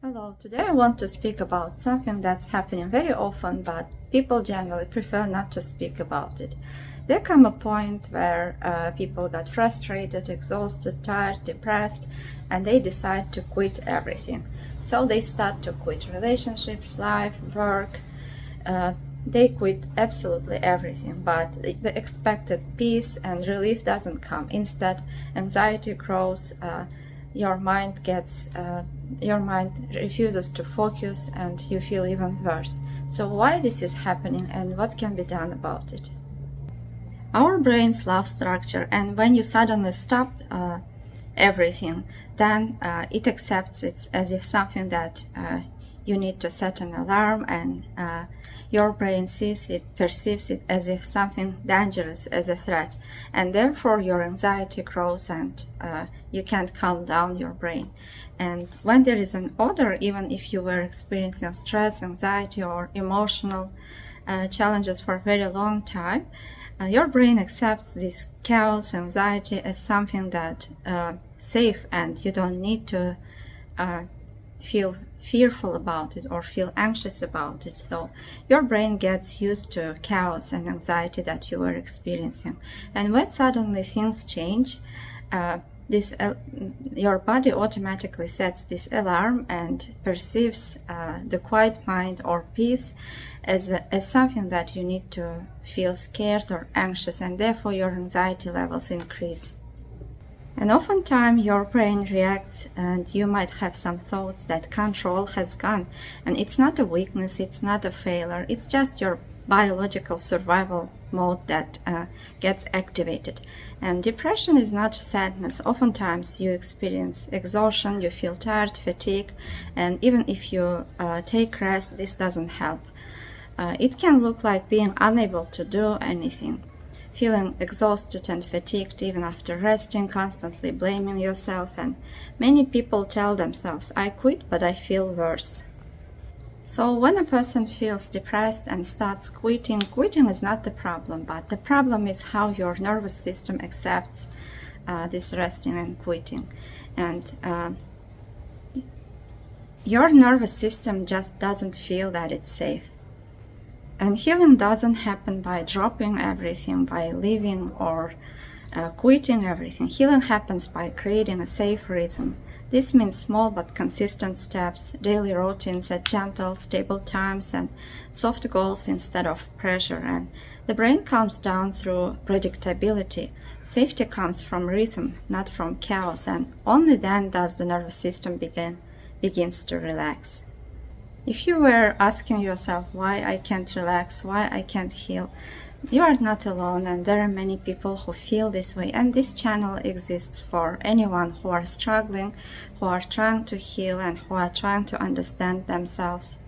Hello, today I want to speak about something that's happening very often, but people generally prefer not to speak about it. There come a point where people got frustrated, exhausted, tired, depressed, and they decide to quit everything. So they start to quit relationships, life, work. They quit absolutely everything, but the expected peace and relief doesn't come. Instead, anxiety grows, your mind refuses to focus, and you feel even worse. So why this is happening and what can be done about it? Our brains love structure, and when you suddenly stop everything, then it accepts it as if something that you need to set an alarm, and your brain sees it, perceives it as if something dangerous, as a threat, and therefore your anxiety grows, and you can't calm down your brain. And when there is an order, even if you were experiencing stress, anxiety, or emotional challenges for a very long time, your brain accepts this chaos, anxiety as something that safe, and you don't need to feel fearful about it or feel anxious about it. So your brain gets used to chaos and anxiety that you were experiencing. And when suddenly things change, your body automatically sets this alarm and perceives the quiet mind or peace as something that you need to feel scared or anxious, and therefore your anxiety levels increase. And oftentimes your brain reacts, and you might have some thoughts that control has gone. And it's not a weakness, it's not a failure, it's just your biological survival mode that gets activated. And depression is not sadness. Oftentimes you experience exhaustion, you feel tired, fatigue, and even if you take rest, this doesn't help. It can look like being unable to do anything, feeling exhausted and fatigued even after resting, constantly blaming yourself, and many people tell themselves, I quit, but I feel worse. So when a person feels depressed and starts quitting is not the problem, but the problem is how your nervous system accepts this resting and quitting. And your nervous system just doesn't feel that it's safe. And healing doesn't happen by dropping everything, by leaving or quitting everything. Healing happens by creating a safe rhythm. This means small but consistent steps, daily routines at gentle, stable times, and soft goals instead of pressure. And the brain calms down through predictability. Safety comes from rhythm, not from chaos, and only then does the nervous system begins to relax. If you were asking yourself why I can't relax, why I can't heal, you are not alone, and there are many people who feel this way, and this channel exists for anyone who are struggling, who are trying to heal, and who are trying to understand themselves.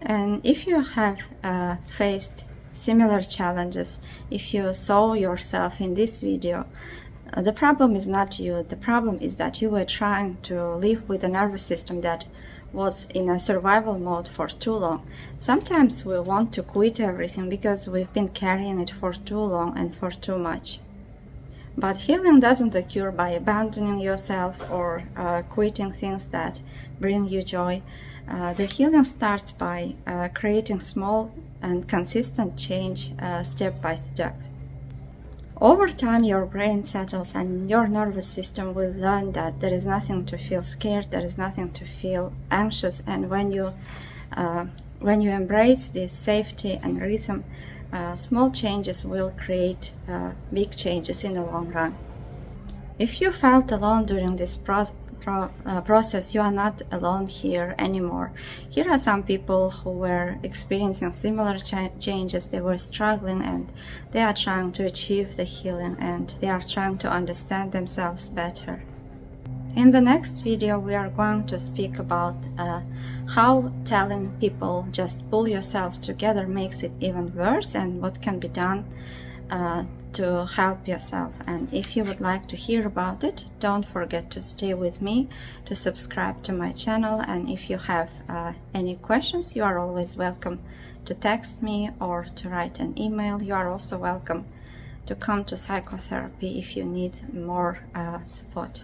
And if you have faced similar challenges, if you saw yourself in this video, the problem is not you. The problem is that you were trying to live with a nervous system that was in a survival mode for too long. Sometimes we want to quit everything because we've been carrying it for too long and for too much. But healing doesn't occur by abandoning yourself or quitting things that bring you joy. The healing starts by creating small and consistent change step by step. Over time, your brain settles and your nervous system will learn that there is nothing to feel scared, there is nothing to feel anxious, and when you embrace this safety and rhythm, small changes will create big changes in the long run. If you felt alone during this process, you are not alone here anymore. Here are some people who were experiencing similar changes. They were struggling, and they are trying to achieve the healing, and they are trying to understand themselves better. In the next video, we are going to speak about how telling people just pull yourself together makes it even worse, and what can be done to help yourself. And if you would like to hear about it, don't forget to stay with me, to subscribe to my channel, and if you have any questions, you are always welcome to text me or to write an email. You are also welcome to come to psychotherapy if you need more support.